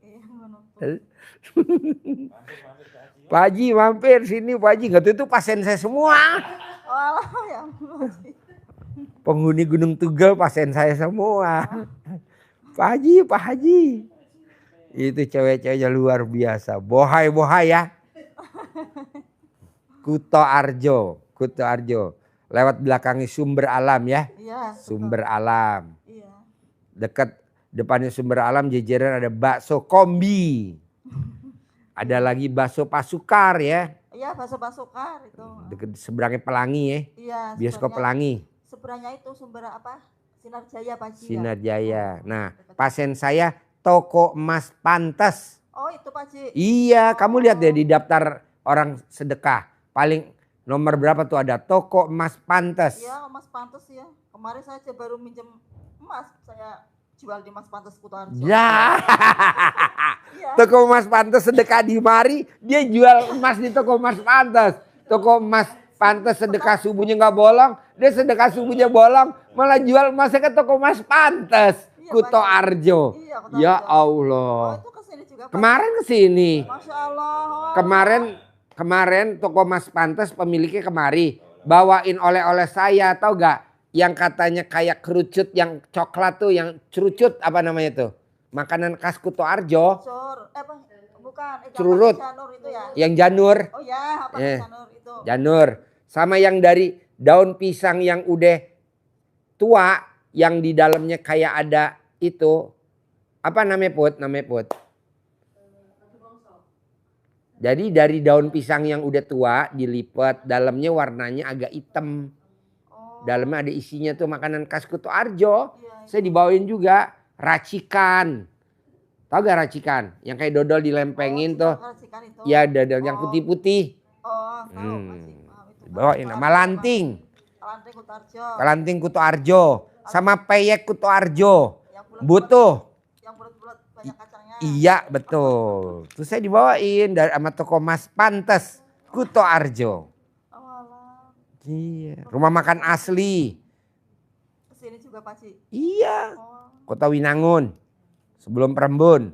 Pak Haji mampir sini Pak Haji. Nggak itu pasien saya semua.
Walah ya.
Penghuni Gunung Tugel pasien saya semua. Pak Haji. Itu cewek-ceweknya luar biasa. Bohai-bohai ya. Kuto Arjo. Lewat belakangnya Sumber Alam ya.
Iya.
Sumber Alam.
Iya.
Dekat depannya Sumber Alam jejeran ada bakso kombi. Ada lagi bakso Pasukar ya.
Iya, bakso Pasukar itu.
Dekat seberangnya Pelangi ya.
Iya.
Bioskop Pelangi.
Seberangnya itu Sumber apa? Sinar Jaya Pak Haji.
Sinar Jaya. Nah, pasien saya toko emas pantes.
Oh, itu Pak Haji.
Iya, kamu lihat deh di daftar orang sedekah. Paling nomor berapa tuh ada toko emas pantes.
Iya, emas pantes ya. Kemarin saya baru minjem emas, saya jual di Mas Pantes Kutarja.
Ya.
Iya.
Toko emas pantes sedekah di mari, dia jual emas di toko emas pantes. Toko emas pantes sedekah subuhnya nggak bolong, dia sedekah subuhnya bolong, malah jual emasnya ke toko emas pantes.
Iya,
Kuto
Pak.
Arjo.
Iya, Kuto
Ya
Arjo.
Allah.
Oh, itu kesini juga Pak.
Kemarin kesini.
Masya Allah.
Kemarin toko emas pantes pemiliknya kemari. Bawain oleh-oleh saya, tahu gak? Yang katanya kayak kerucut yang coklat tuh, yang cerucut apa namanya tuh? Makanan khas Kuto Arjo.
Bukan.
Cururut.
Janur itu ya.
Yang janur.
Oh ya, apa janur itu?
Janur. Sama yang dari daun pisang yang udah tua, yang di dalamnya kayak ada itu. Apa namanya Put? Jadi dari daun pisang yang udah tua dilipat, dalamnya warnanya agak hitam. Dalamnya ada isinya tuh makanan khas Kuto Arjo.
Iya,
Saya dibawain juga racikan. Tahu gak racikan? Yang kayak dodol dilempengin tuh.
Racikan itu.
Ya dodol yang putih-putih.
Oh, tahu Pak Haji.
Dibawain sama lanting.
Lanting Kutarja.
Lanting Kuto Arjo. Sama peyek Kuto Arjo.
Yang
Butuh.
Yang bulat-bulat banyak kacangnya.
Iya betul. Terus saya dibawain dari sama toko Mas Pantes Kuto Arjo. Iya. Rumah makan asli.
Kesini juga Pak Haji.
Iya.
Oh.
Kota Winangun. Sebelum Perembun.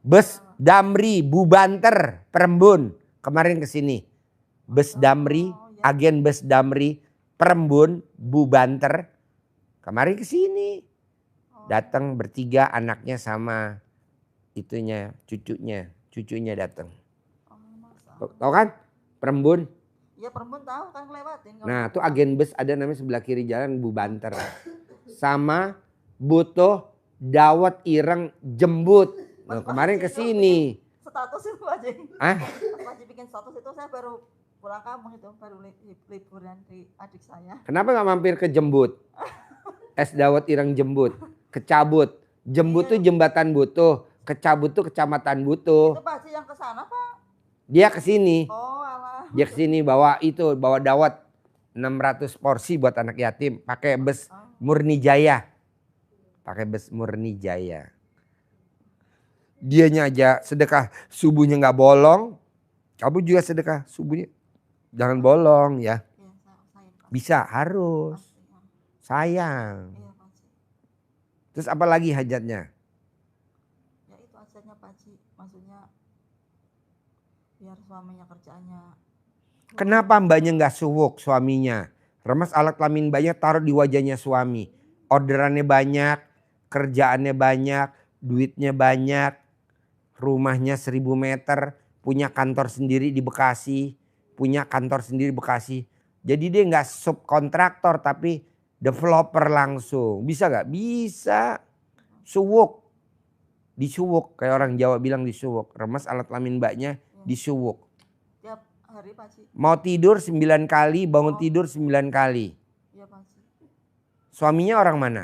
Bus Damri Bubanter Perembun. Kemarin kesini. Bus Damri. Agen bus Damri Perembun Bubanter. Kemarin kesini. Datang bertiga anaknya sama itunya cucunya. Cucunya datang. Tahu kan? Perembun.
Ya Perembun tahu kan ngelewatin.
Nah itu agen bus ada namanya sebelah kiri jalan Bubanter. Sama Butuh Dawet Ireng Jembut. Nah, kemarin kesini.
Status itu Pak Haji.
Ah?
Pak Haji bikin status itu saya baru pulang kampung itu. Baru liburan di adik saya.
Kenapa gak mampir ke Jembut? Es Dawet Ireng Jembut. Kecabut. Jembut tuh jembatan Butuh. Kecabut tuh kecamatan Butuh.
Itu Pak Haji yang kesana Pak?
Dia kesini.
Oh alah.
Dia kesini bawa dawet 600 porsi buat anak yatim. Pakai bus Murni Jaya. Dianya aja sedekah subuhnya nggak bolong. Kamu juga sedekah subuhnya jangan bolong ya. Bisa harus. Sayang.
Iya Pak Haji.
Terus apa lagi hajatnya?
Ya itu hajatnya Pak Haji. Maksudnya biar suaminya kerjaannya.
Kenapa mbaknya nggak suwuk suaminya? Remas alat kelamin banyak taruh di wajahnya suami. Orderannya banyak, kerjaannya banyak, duitnya banyak. rumahnya 1000 meter, punya kantor sendiri di Bekasi, punya kantor sendiri di Bekasi. Jadi dia nggak subkontraktor tapi developer langsung. Bisa nggak? Bisa. Suwuk. Disuwuk kayak orang Jawa bilang disuwuk. Remes alat kelamin mbaknya disuwuk.
Tiap hari Pak Haji.
Mau tidur 9 kali, bangun
Oh.
tidur 9 kali.
Iya Pak Haji.
Suaminya orang mana?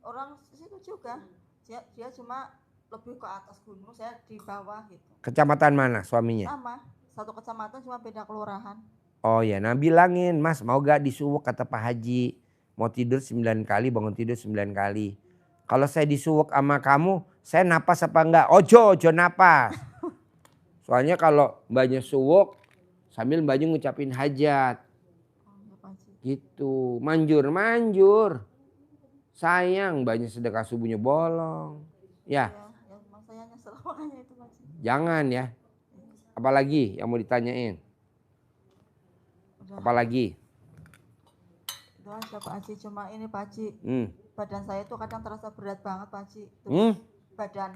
Orang situ juga. Dia cuma lebih ke atas gunung, saya di bawah gitu.
Kecamatan mana suaminya?
Sama, satu kecamatan cuma beda kelurahan.
Oh ya, nah bilangin, Mas mau gak disuwuk kata Pak Haji. Mau tidur 9 kali, bangun tidur 9 kali. Kalau saya disuwuk sama kamu, saya napas apa enggak? Ojo napas. Soalnya kalau mbaknya suwuk, sambil mbaknya ngucapin hajat.
Oh, ya Pak Haji.
Gitu, manjur. Sayang mbaknya sedekah subuhnya bolong. Ya,
Ya emang saya nyesel makanya itu Pak Haji.
jangan ya. Apalagi yang mau ditanyain?
Udah.
Apalagi?
Itu aja Pak Haji, cuma ini Pak Haji. Badan saya tuh kadang terasa berat banget Pak Haji. Tuh, badan.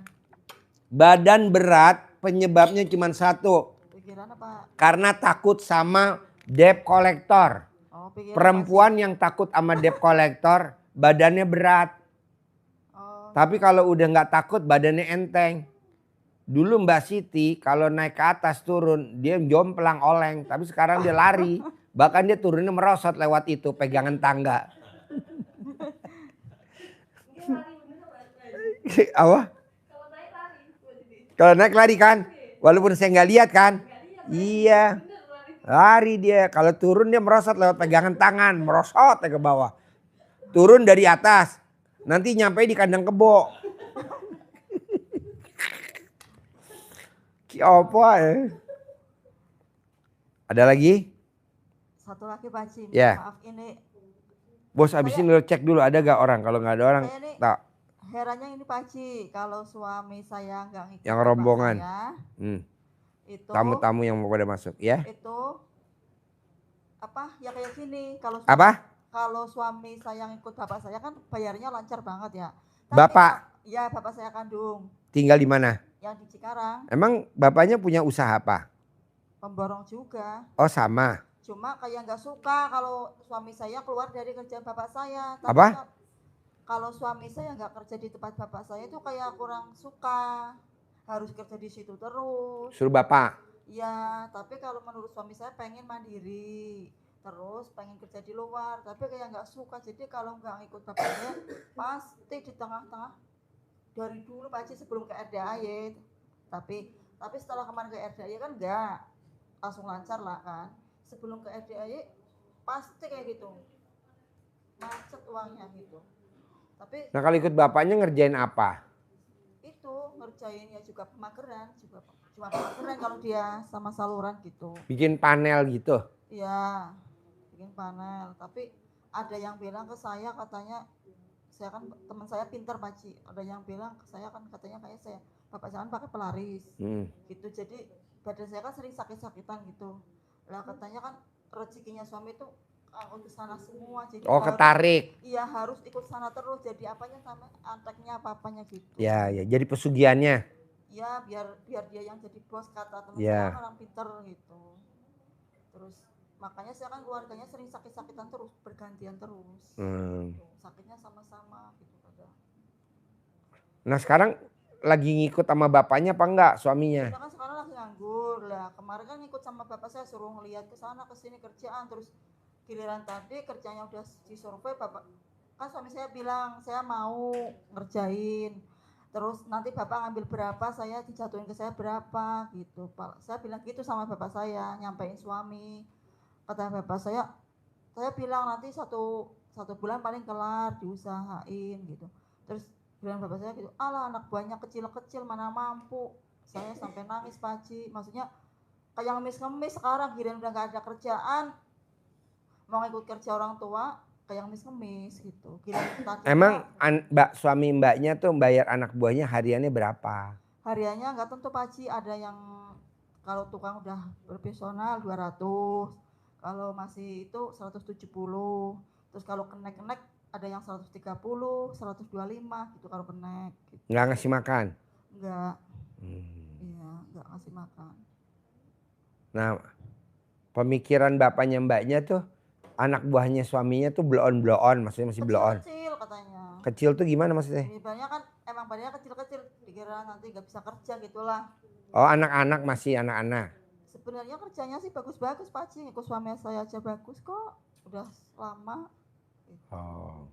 Badan berat penyebabnya cuma satu.
Pikiran apa?
Karena takut sama debt collector.
Oh, pikiran
Perempuan yang takut sama debt collector badannya berat.
Oh,
Tapi kalau udah nggak takut badannya enteng. Dulu Mbak Siti kalau naik ke atas turun dia jomplang oleng. Tapi sekarang dia lari. Bahkan dia turunnya merosot lewat itu pegangan tangga. Apa? Kalau naik lari kan? Walaupun saya nggak lihat kan? Iya. Lari dia. Kalau turun dia merosot lewat pegangan tangan. Merosot ke bawah. Turun dari atas. Nanti nyampe di kandang kebo. Apa ya? Ada lagi?
satu lagi Pak Haji.
Ya.
Maaf ini.
Bos abis ini lo cek dulu ada gak orang. Kalau nggak ada orang
Saya ini
tak.
herannya ini Pak Haji. Kalau suami saya nggak ngikut
Yang
bapak
rombongan.
saya, itu
Tamu-tamu yang mau pada masuk ya.
itu apa ya kayak gini kalau
Apa?
kalau suami saya ngikut bapak saya kan bayarnya lancar banget ya. Tapi
Bapak?
Ya bapak saya kandung
Tinggal di mana?
yang di Cikarang,
Emang bapaknya punya usaha apa?
pemborong juga.
Oh sama.
Cuma kayak nggak suka kalau suami saya keluar dari kerjaan bapak saya. Tapi
Apa?
Kalau suami saya nggak kerja di tempat bapak saya itu kayak kurang suka. Harus kerja di situ terus.
Suruh bapak.
Ya, tapi kalau menurut suami saya pengen mandiri. Terus pengen kerja di luar. Tapi kayak nggak suka. Jadi kalau nggak ngikut bapaknya pasti di tengah-tengah. Dari dulu Pak Haji sebelum ke RDAY. Tapi setelah kemarin ke RDAY kan nggak. Langsung lancar lah kan. Sebelum ke RDAY pasti kayak gitu. Macet uangnya gitu. Tapi
Nah kalau ikut bapaknya ngerjain apa?
itu ngerjain ya juga pemageran, juga cuma pemageran kalau dia sama saluran gitu.
Bikin panel gitu?
Iya, bikin panel. Tapi ada yang bilang ke saya katanya, saya kan teman saya pinter Pak Haji. Ada yang bilang ke saya kan katanya kayak saya, bapak jangan pakai pelaris. Gitu. Jadi badan saya kan sering sakit-sakitan gitu. Lah katanya kan rezekinya suami itu ke sana semua. Jadi
Oh ketarik.
Iya harus ikut sana terus. Jadi apanya sama anteknya apa-apanya gitu.
Ya jadi pesugihannya.
Ya biar dia yang jadi bos kata teman
Ya.
saya kan orang pinter gitu. Terus makanya saya kan keluarganya sering sakit-sakitan terus, bergantian terus. Sakitnya sama-sama gitu kadang.
Nah sekarang lagi ngikut sama bapaknya apa enggak suaminya?
Kita kan sekarang lagi nganggur lah. Kemarin kan ngikut sama bapak saya suruh ngeliat ke sana ke sini kerjaan, terus giliran tadi kerjanya udah disurvei bapak kan suami saya bilang saya mau ngerjain. Terus nanti bapak ngambil berapa, saya dijatuhin ke saya berapa gitu. Saya bilang gitu sama bapak saya, nyampein suami. Kata bapak saya bilang nanti satu bulan paling kelar diusahain gitu. Terus bilang bapak saya gitu, alah anak buahnya kecil-kecil mana mampu. Saya sampai nangis Pak Haji, maksudnya kayak ngemis-ngemis sekarang giliran udah gak ada kerjaan. Mau ngikut kerja orang tua kayak ngemis-ngemis gitu.
Emang suami mbaknya tuh bayar anak buahnya hariannya berapa?
Hariannya nggak tentu Pak Haji, ada yang kalau tukang udah profesional 200, kalau masih itu 170, terus kalau kenek-kenek ada yang 130, 125 gitu kalau kenek. Gitu.
Nggak ngasih makan?
Enggak. kasih makan.
Nah, pemikiran bapaknya mbaknya tuh anak buahnya suaminya tuh blow-on, maksudnya masih blow-on.
Kecil-kecil katanya.
Kecil tuh gimana maksudnya?
Ibaratnya kan emang badannya kecil-kecil, dikira nanti gak bisa kerja gitulah.
Oh, anak-anak, masih anak-anak.
Sebenarnya kerjanya sih bagus-bagus Pak Haji, ikut suami saya aja bagus kok, udah lama.
Oh.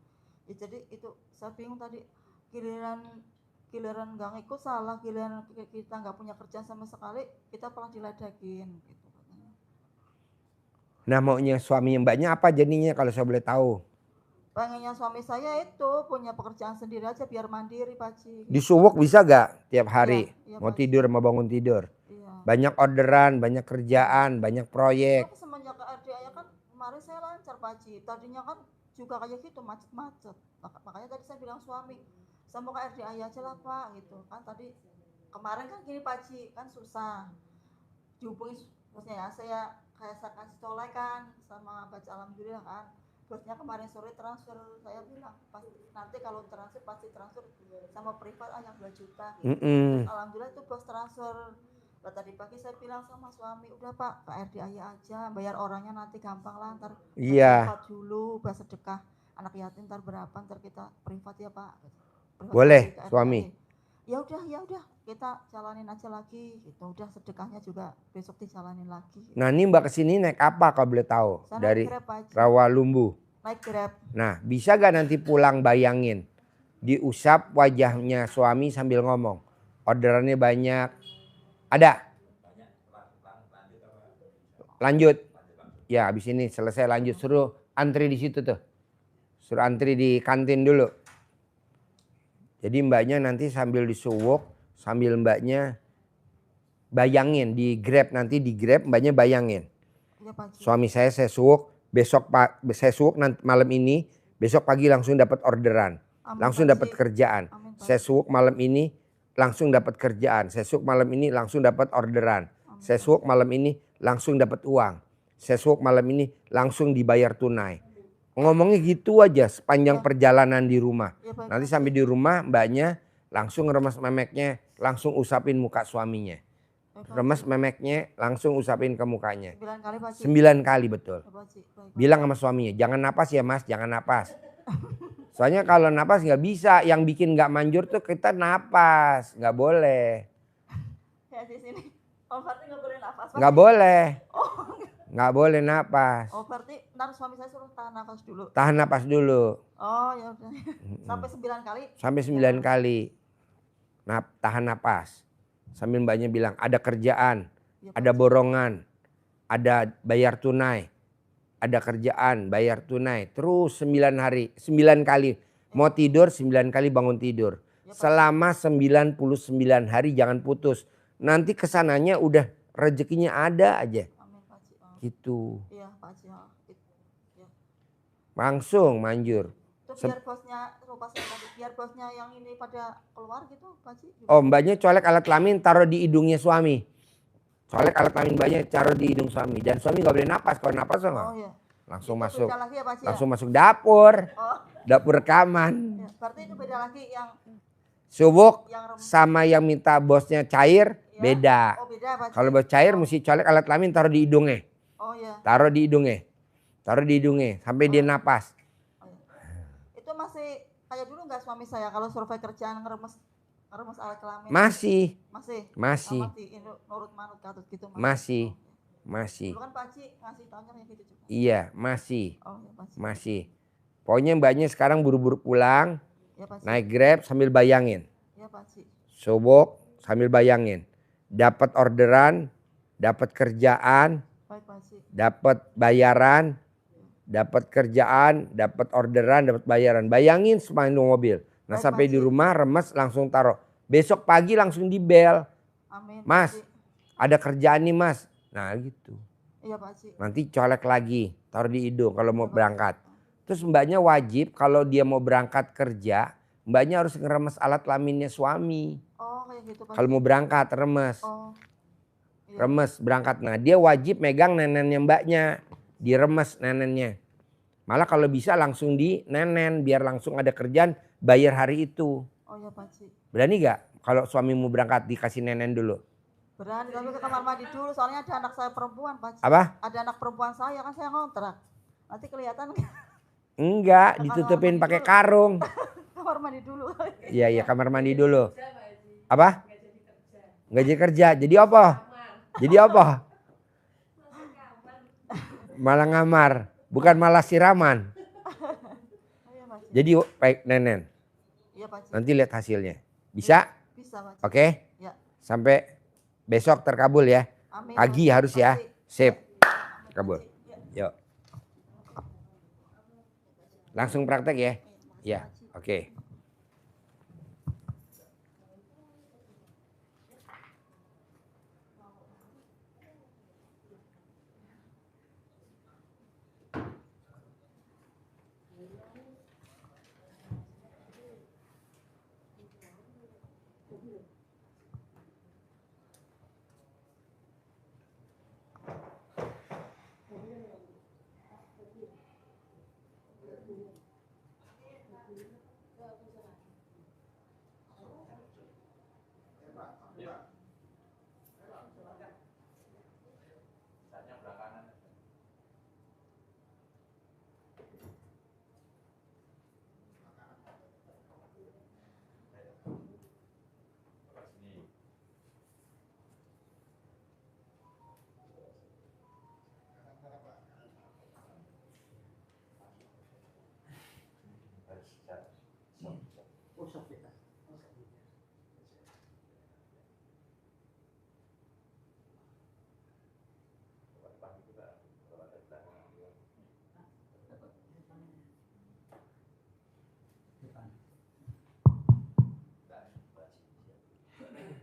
Ya, jadi itu saya bingung tadi, giliran nggak ngikut salah, giliran kita nggak punya kerjaan sama sekali, kita pernah diledekin gitu katanya.
Nah, maunya suami mbaknya apa jadinya kalau saya boleh tahu?
Pengennya suami saya itu punya pekerjaan sendiri aja biar mandiri Pak Haji.
Di Suwok bisa gak tiap hari?
Iya,
Mau
Pak Haji.
tidur mau bangun tidur.
Iya.
Banyak orderan, banyak kerjaan, banyak proyek.
Tapi semenjak ke RDA kan kemarin saya lancar Pak Haji. Tadinya kan juga kayak gitu macet-macet. Makanya tadi saya bilang suami, saya mau ke RDA aja lah Pak gitu. Kan tadi kemarin kan gini Pak Haji, kan susah dihubungi bosnya ya. Saya kasih tolak kan sama baca alhamdulillah kan. Bosnya kemarin sore transfer, saya bilang pasti nanti kalau transfer pasti transfer sama privat yang 2 juta gitu. Terus alhamdulillah itu bos transfer. Nah, tadi pagi saya bilang sama suami, udah Pak, ke RDA aja, bayar orangnya nanti gampang lah, ntar privat dulu, bahas sedekah anak yatim ntar berapa, ntar kita privat ya Pak. Privat
boleh
ke
suami?
Ya udah, kita jalanin aja lagi, gitu. Udah sedekahnya juga besok dijalanin lagi. Gitu.
Nah, ini mbak kesini naik apa kalau boleh tahu?
Saya
Dari
naik Grab,
Rawalumbu.
naik Grab.
Nah, bisa gak nanti pulang bayangin, diusap wajahnya suami sambil ngomong, orderannya banyak. Ada? Lanjut. Ya, habis ini selesai lanjut. Suruh antri di situ tuh. Suruh antri di kantin dulu. Jadi mbaknya nanti sambil di Suwok, sambil mbaknya bayangin di Grab, nanti di Grab mbaknya bayangin.
Ya, Pak.
Suami saya Suwok, besok saya Suwok nanti malam ini, besok pagi langsung dapat orderan.
Amin,
langsung dapat kerjaan.
Amin,
saya Suwok malam ini langsung dapat kerjaan. Saya Suwok malam ini langsung dapat orderan.
Amin,
saya Suwok malam ini langsung dapat uang. Saya Suwok malam ini langsung dibayar tunai. Ngomongnya gitu aja sepanjang perjalanan di rumah.
Ya,
Nanti sampai di rumah mbaknya langsung remes memeknya, langsung usapin muka suaminya. Remes memeknya, langsung usapin ke mukanya.
9 kali Pak.
9 kali betul.
Ya, Pak.
Bilang sama suaminya, jangan napas ya Mas, jangan napas. Soalnya kalau napas nggak bisa, yang bikin nggak manjur tuh kita napas, nggak boleh.
Ya di sini. Oh berarti nggak boleh nafas.
Nggak boleh. Nggak boleh napas.
Oh berarti ntar suami saya suruh tahan nafas dulu.
Tahan napas dulu.
Oh ya udah. Sampai 9 kali.
Sampai 9 kali. Tahan napas. Sambil mbaknya bilang ada kerjaan,
Ya,
ada borongan, ada bayar tunai. Ada kerjaan, bayar tunai. Terus 9 hari, 9 kali. Mau tidur 9 kali bangun tidur.
Ya, Pak.
Selama 99 hari jangan putus. Nanti kesananya udah rezekinya ada aja.
Amin Pak Haji. Oh.
Gitu.
Iya Pak Haji. Oh. Ya.
Langsung manjur.
Itu biar bosnya, lupa saya tadi, biar bosnya yang ini pada keluar gitu Pak Haji.
Oh mbaknya colek alat kelamin taruh di hidungnya suami. Colek alat kelamin mbaknya taruh di hidung suami. Dan suami gak boleh napas. Kalau napas enggak.
Oh iya.
Langsung
Itu
masuk.
beda lagi ya Pak Haji,
Langsung masuk dapur.
Oh.
Dapur rekaman.
Ya. Berarti itu beda lagi yang
Subuk
yang
sama yang minta bosnya cair
ya.
beda.
Oh beda Pak Haji.
Kalau bos cair mesti colek alat kelamin taruh di hidungnya.
Oh iya.
Taruh di hidungnya. Taruh di hidungnya sampai dia napas.
Oh, iya. Itu masih kayak dulu nggak suami saya kalau survei kerjaan ngeremes alat kelamin?
Masih.
Masih.
Masih.
Nurut manut katut gitu.
Masih.
Oh, iya.
Masih.
Dulu kan Pak Haji ngasih taunya kayak gitu juga.
Iya masih.
Oh iya Pak Haji.
Masih. Pokoknya mbaknya sekarang buru-buru pulang.
Ya Pak Haji.
Naik Grab sambil bayangin.
Ya Pak Haji.
Sobok sambil bayangin. Dapat orderan. Dapat kerjaan.
Baik Pak Haji.
Dapat bayaran. Dapat kerjaan. Dapat orderan. Dapat bayaran. Bayangin sepanjang mobil. Nah
Baik,
sampai
Pak
di
Haji.
rumah remes langsung taruh. Besok pagi langsung di bel.
Amin. Pak
Mas.
Haji.
Ada kerjaan nih mas. Nah gitu.
Iya Pak Haji.
Nanti colek lagi. Taruh di hidung kalau mau berangkat. Terus mbaknya wajib kalau dia mau berangkat kerja. Mbaknya harus ngeremes alat kelaminnya suami.
Oh kayak gitu Pak
Kalau
Haji.
mau berangkat remes.
Oh. Iya.
Remes berangkat. Nah dia wajib megang nenennya mbaknya. Diremes nenennya. Malah kalau bisa langsung di nenen. Biar langsung ada kerjaan bayar hari itu.
Oh ya Pak Haji.
Berani gak kalau suami mau berangkat dikasih nenen dulu?
Berani, tapi ke kamar mandi dulu, soalnya ada anak saya perempuan, Pak Haji.
Apa?
Ada anak perempuan saya, kan saya ngontrak. Nanti kelihatan
Enggak,
Ke kamar
ditutupin
mandi
pakai
dulu.
karung.
kamar mandi dulu.
Iya, iya, kamar mandi dulu. Apa? Nggak jadi kerja. Jadi apa? Jadi apa? Malah ngamar, bukan malah siraman.
Iya, Pak Haji.
Jadi baik Nenen,
Iya, Pak Haji.
nanti lihat hasilnya. Bisa?
Bisa, Pak Haji.
Oke?
Ya,
Sampai besok terkabul ya.
amin.
Pagi harus ya.
Pasti.
Sip.
Ya,
Kabul.
ya.
Yuk. Langsung praktek ya. Ya, oke.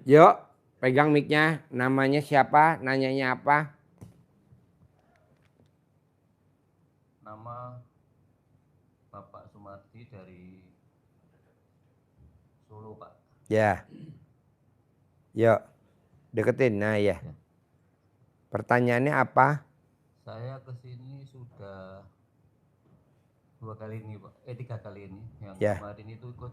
Yuk, pegang mic-nya. Namanya siapa? Nanyanya apa?
Nama Bapak Sumardi dari Solo, Pak.
Ya. Yuk, deketin. Nah ya. Pertanyaannya apa?
Saya ke sini sudah 2 kali ini, Pak. 3 kali ini. Yang
Ya.
kemarin itu ikut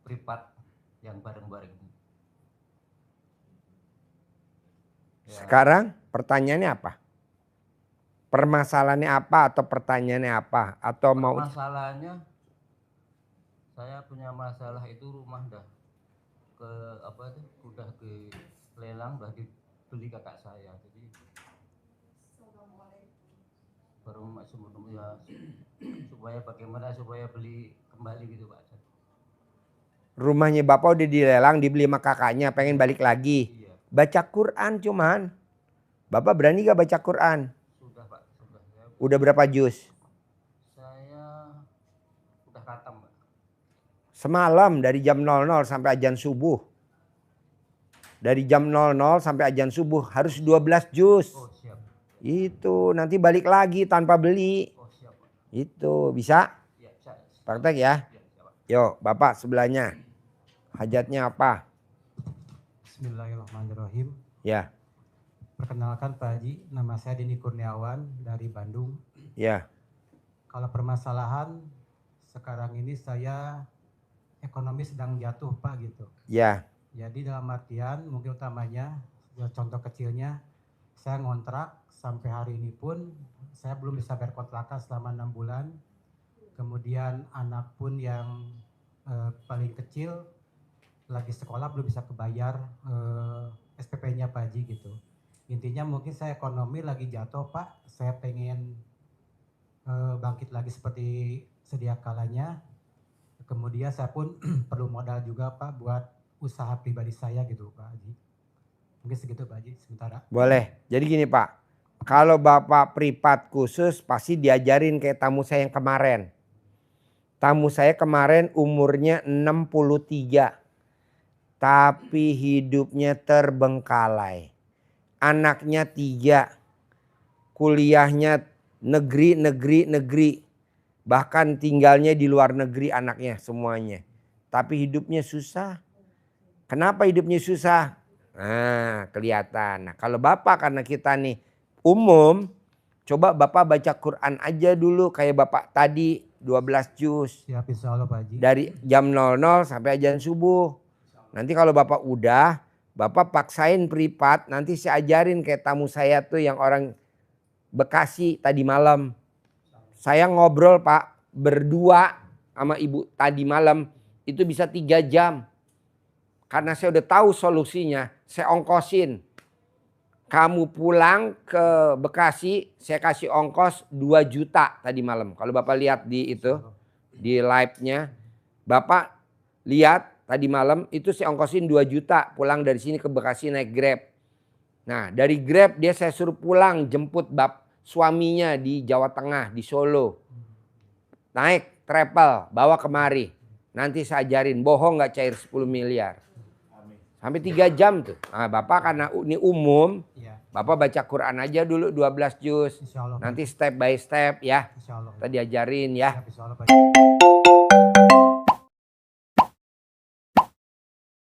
privat yang bareng-bareng. Ya,
Sekarang pertanyaannya apa? Permasalahannya apa atau pertanyaannya apa? Atau mau
masalahnya saya punya masalah itu rumah udah udah dilelang, udah dibeli kakak saya. Jadi baru sebelum ya supaya bagaimana supaya beli kembali gitu, Pak.
rumahnya Bapak udah dilelang, dibeli sama kakaknya, pengen balik lagi.
Iya,
Baca Quran cuman. Bapak berani gak baca Quran?
sudah, Pak. Sudah.
Udah berapa juz?
Saya udah khatam, Pak.
Semalam dari jam 00 sampai azan subuh. Dari jam 00 sampai azan subuh harus 12 juz.
Oh, siap.
Itu nanti balik lagi tanpa beli.
Oh, siap, Pak.
Itu bisa?
Iya, saya.
Praktek ya.
Iya, siap, Pak.
Yuk Bapak sebelahnya. Hajatnya apa?
Bismillahirrahmanirrahim.
Ya,
Perkenalkan Pak Haji, nama saya Dini Kurniawan dari Bandung.
ya,
Kalau permasalahan sekarang ini saya ekonomi sedang jatuh Pak gitu.
ya,
Jadi dalam artian mungkin utamanya contoh kecilnya saya ngontrak sampai hari ini pun saya belum bisa bayar kontrakan selama 6 bulan. Kemudian anak pun yang paling kecil lagi sekolah belum bisa kebayar SPP-nya Pak Haji gitu. Intinya mungkin saya ekonomi lagi jatuh Pak. Saya pengen bangkit lagi seperti sedia kalanya. Kemudian saya pun perlu modal juga Pak buat usaha pribadi saya gitu Pak Haji. Mungkin segitu Pak Haji sementara.
boleh. Jadi gini Pak, kalau Bapak privat khusus pasti diajarin kayak tamu saya yang kemarin. Tamu saya kemarin umurnya 63. Tapi hidupnya terbengkalai. Anaknya 3. Kuliahnya negeri. Bahkan tinggalnya di luar negeri anaknya semuanya. Tapi hidupnya susah. Kenapa hidupnya susah? Nah kelihatan. Nah kalau Bapak karena kita nih umum. Coba Bapak baca Quran aja dulu kayak Bapak tadi 12 juz.
Siap insya Allah Pak Haji.
Dari jam 00 sampai azan subuh. Nanti kalau Bapak udah, Bapak paksain privat, nanti saya ajarin kayak tamu saya tuh yang orang Bekasi tadi malam. Saya ngobrol Pak, berdua sama Ibu tadi malam, itu bisa 3 jam. Karena saya udah tahu solusinya, saya ongkosin. Kamu pulang ke Bekasi, saya kasih ongkos 2 juta tadi malam. Kalau Bapak lihat di itu, di live-nya. Bapak lihat tadi malam itu saya ongkosin 2 juta pulang dari sini ke Bekasi naik Grab. Nah dari Grab dia saya suruh pulang jemput suaminya di Jawa Tengah, di Solo. Naik travel, bawa kemari. Nanti saya ajarin, bohong gak cair 10 miliar. Sampai 3 jam tuh. Nah Bapak karena ini umum,
Iya,
Bapak baca Quran aja dulu 12 juz.
insya Allah.
Nanti step by step ya.
Insya Allah.
Kita diajarin ya.
Insya Allah, Pak.